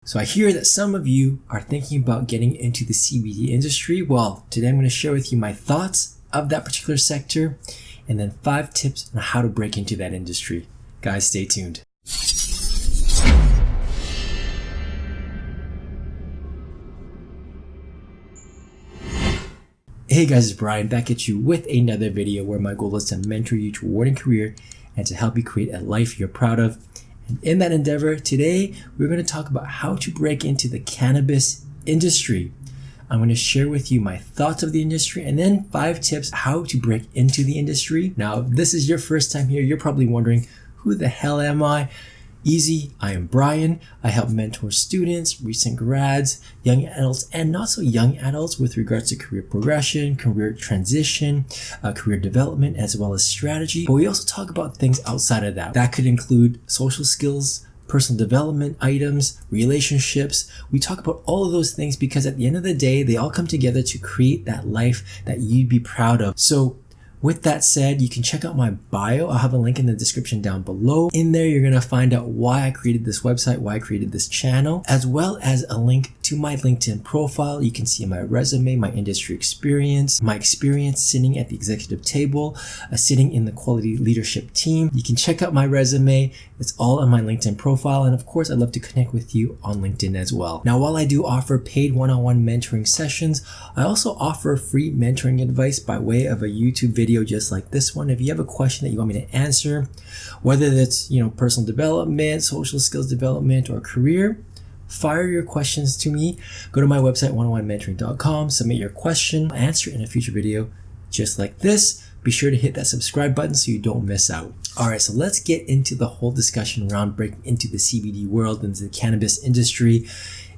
So I hear that some of you are thinking about getting into the CBD industry. Well, today I'm going to share with you my thoughts of that particular sector and then 5 tips on how to break into that industry. Guys, stay tuned. Hey guys, it's Brian back at you with another video where my goal is to mentor you to a rewarding career and to help you create a life you're proud of. And in that endeavor, today we're going to talk about how to break into the cannabis industry. I'm going to share with you my thoughts of the industry and then 5 tips how to break into the industry. Now, if this is your first time here, you're probably wondering, who the hell am I? Easy, I am Brian. I help mentor students, recent grads, young adults, and not so young adults with regards to career progression, career transition, career development, as well as strategy. But we also talk about things outside of that. That could include social skills, personal development items, relationships. We talk about all of those things because at the end of the day, they all come together to create that life that you'd be proud of. So with that said, you can check out my bio. I'll have a link in the description down below. In there, you're going to find out why I created this website, why I created this channel, as well as a link to my LinkedIn profile. You can see my resume, my industry experience, my experience sitting at the executive table, sitting in the quality leadership team. You can check out my resume. It's all on my LinkedIn profile. And of course, I'd love to connect with you on LinkedIn as well. Now, while I do offer paid one-on-one mentoring sessions, I also offer free mentoring advice by way of a YouTube video just like this one. If you have a question that you want me to answer, whether that's, personal development, social skills development, or career, fire your questions to me. Go to my website, oneonOnementoring.com, submit your question, I'll answer it in a future video just like this. Be sure to hit that subscribe button so you don't miss out. All right, so let's get into the whole discussion around breaking into the CBD world, into the cannabis industry.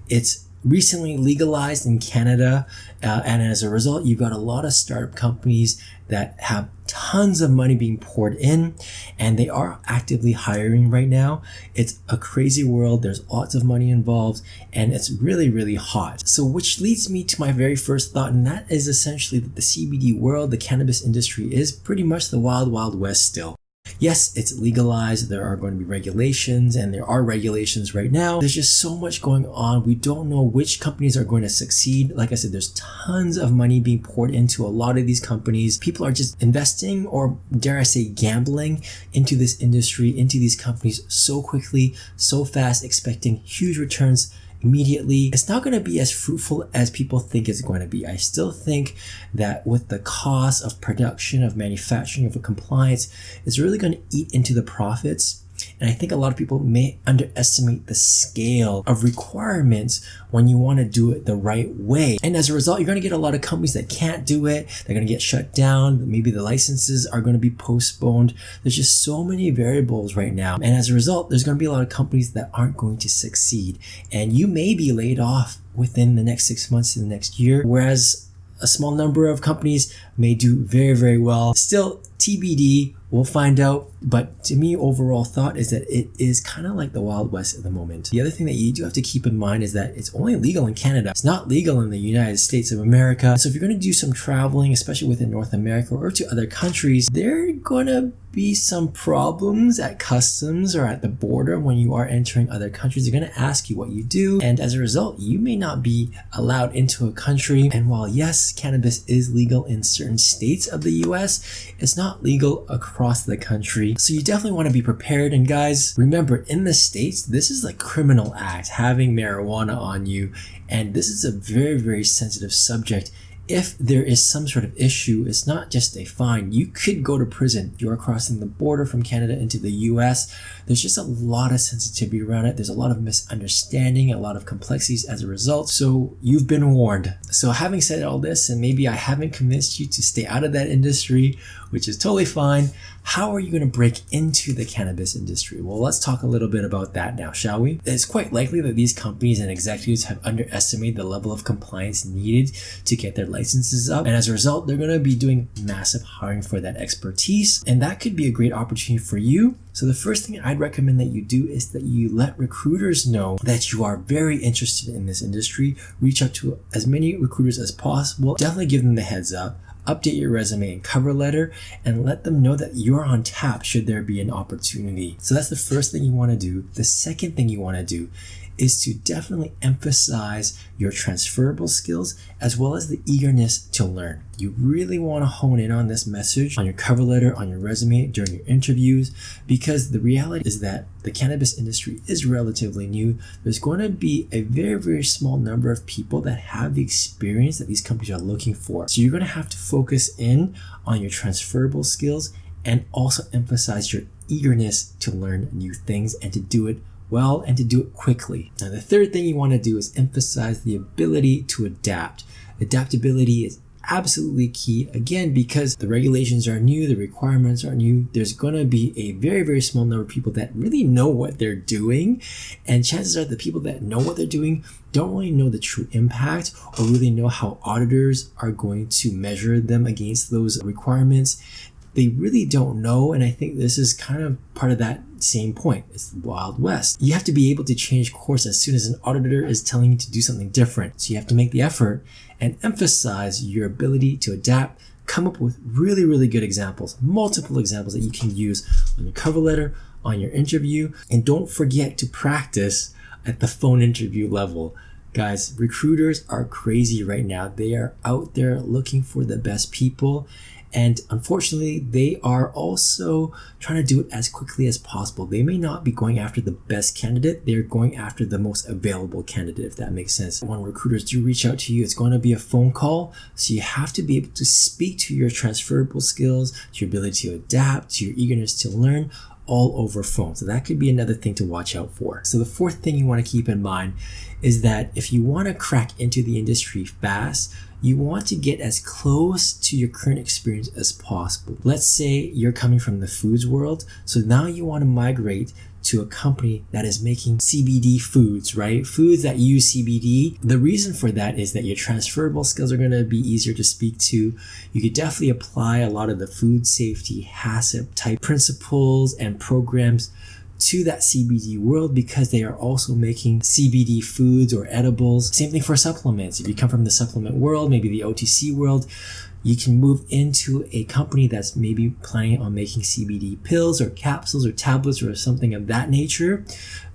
It's recently legalized in Canada, and as a result, you've got a lot of startup companies that have tons of money being poured in, and they are actively hiring right now. It's a crazy world. There's lots of money involved, and it's really, really hot. So which leads me to my very first thought, and that is essentially that the CBD world, the cannabis industry, is pretty much the wild, wild west still. Yes, it's legalized. There are going to be regulations, and there are regulations right now. There's just so much going on. We don't know which companies are going to succeed. Like I said, there's tons of money being poured into a lot of these companies. People are just investing, or dare I say gambling, into this industry, into these companies so quickly, so fast, expecting huge returns immediately. It's not going to be as fruitful as people think it's going to be. I still think that with the cost of production, of manufacturing, of compliance, it's really going to eat into the profits. And I think a lot of people may underestimate the scale of requirements when you want to do it the right way. And as a result, you're going to get a lot of companies that can't do it. They're going to get shut down. Maybe the licenses are going to be postponed. There's just so many variables right now. And as a result, there's going to be a lot of companies that aren't going to succeed. And you may be laid off within the next 6 months to the next year, whereas a small number of companies may do very, very well. Still, TBD, we'll find out. But to me, overall thought is that it is kind of like the Wild West at the moment. The other thing that you do have to keep in mind is that it's only legal in Canada. It's not legal in the United States of America. So if you're going to do some traveling, especially within North America or to other countries, there are going to be some problems at customs or at the border when you are entering other countries. They're going to ask you what you do. And as a result, you may not be allowed into a country. And while yes, cannabis is legal in certain states of the US, it's not legal across the country. So you definitely want to be prepared. And guys, remember, in the States, this is a criminal act, having marijuana on you. And this is a very, very sensitive subject. If there is some sort of issue, it's not just a fine. You could go to prison. You are crossing the border from Canada into the US. There's just a lot of sensitivity around it. There's a lot of misunderstanding, a lot of complexities as a result. So you've been warned. So having said all this, and maybe I haven't convinced you to stay out of that industry, which is totally fine, how are you going to break into the cannabis industry? Well, let's talk a little bit about that now, shall we? It's quite likely that these companies and executives have underestimated the level of compliance needed to get their licenses up. And as a result, they're going to be doing massive hiring for that expertise. And that could be a great opportunity for you. So the first thing I'd recommend that you do is that you let recruiters know that you are very interested in this industry. Reach out to as many recruiters as possible. Definitely give them the heads up. Update your resume and cover letter and let them know that you're on tap should there be an opportunity. So that's the first thing you want to do. The second thing you want to do is to definitely emphasize your transferable skills as well as the eagerness to learn. You really want to hone in on this message on your cover letter, on your resume, during your interviews, because the reality is that the cannabis industry is relatively new. There's going to be a very, very small number of people that have the experience that these companies are looking for. So you're going to have to focus in on your transferable skills and also emphasize your eagerness to learn new things and to do it well and to do it quickly. Now, the third thing you want to do is emphasize the ability to adapt. Adaptability is absolutely key, again, because the regulations are new, the requirements are new. There's going to be a very, very small number of people that really know what they're doing. And chances are the people that know what they're doing don't really know the true impact or really know how auditors are going to measure them against those requirements. They really don't know, and I think this is kind of part of that same point. It's the Wild West. You have to be able to change course as soon as an auditor is telling you to do something different. So you have to make the effort and emphasize your ability to adapt, come up with really, really good examples, multiple examples that you can use on your cover letter, on your interview, and don't forget to practice at the phone interview level. Guys, recruiters are crazy right now. They are out there looking for the best people. And unfortunately, they are also trying to do it as quickly as possible. They may not be going after the best candidate. They're going after the most available candidate, if that makes sense. When recruiters do reach out to you, it's going to be a phone call. So you have to be able to speak to your transferable skills, to your ability to adapt, to your eagerness to learn, all over phone. So that could be another thing to watch out for. So the fourth thing you want to keep in mind is that if you want to crack into the industry fast, you want to get as close to your current experience as possible. Let's say you're coming from the foods world, so now you want to migrate to a company that is making CBD foods, right? Foods that use CBD. The reason for that is that your transferable skills are going to be easier to speak to. You could definitely apply a lot of the food safety HACCP type principles and programs to that CBD world because they are also making CBD foods or edibles. Same thing for supplements. If you come from the supplement world, maybe the OTC world, you can move into a company that's maybe planning on making CBD pills or capsules or tablets or something of that nature.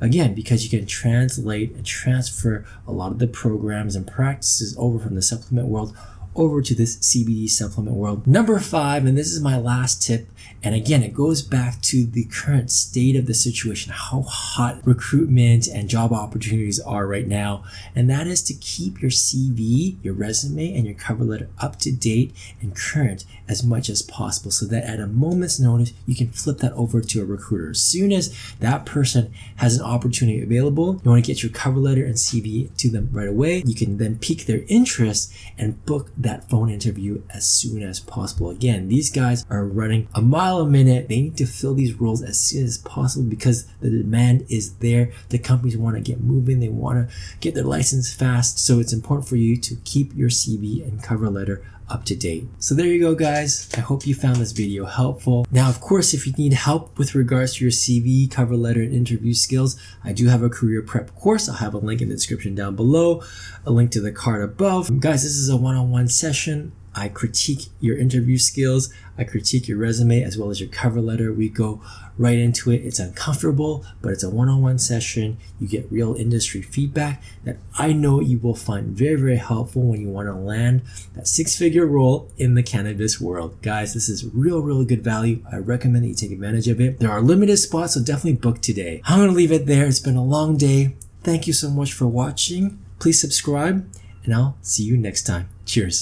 Again, because you can translate and transfer a lot of the programs and practices over from the supplement world over to this CBD supplement world. Number 5, and this is my last tip, and again, it goes back to the current state of the situation, how hot recruitment and job opportunities are right now, and that is to keep your CV, your resume, and your cover letter up to date and current as much as possible so that at a moment's notice, you can flip that over to a recruiter. As soon as that person has an opportunity available, you want to get your cover letter and CV to them right away. You can then pique their interest and book that phone interview as soon as possible. Again, these guys are running a mile a minute. They need to fill these roles as soon as possible because the demand is there. The companies want to get moving. They want to get their license fast. So it's important for you to keep your CV and cover letter up to date. So there you go, guys. I hope you found this video helpful. Now, of course, if you need help with regards to your CV, cover letter, and interview skills, I do have a career prep course. I'll have a link in the description down below, a link to the card above. Guys, this is a one-on-one session. I critique your interview skills. I critique your resume as well as your cover letter. We go right into it. It's uncomfortable, but it's a one-on-one session. You get real industry feedback that I know you will find very, very helpful when you want to land that 6-figure role in the cannabis world. Guys, this is real, real good value. I recommend that you take advantage of it. There are limited spots, so definitely book today. I'm going to leave it there. It's been a long day. Thank you so much for watching. Please subscribe, and I'll see you next time. Cheers.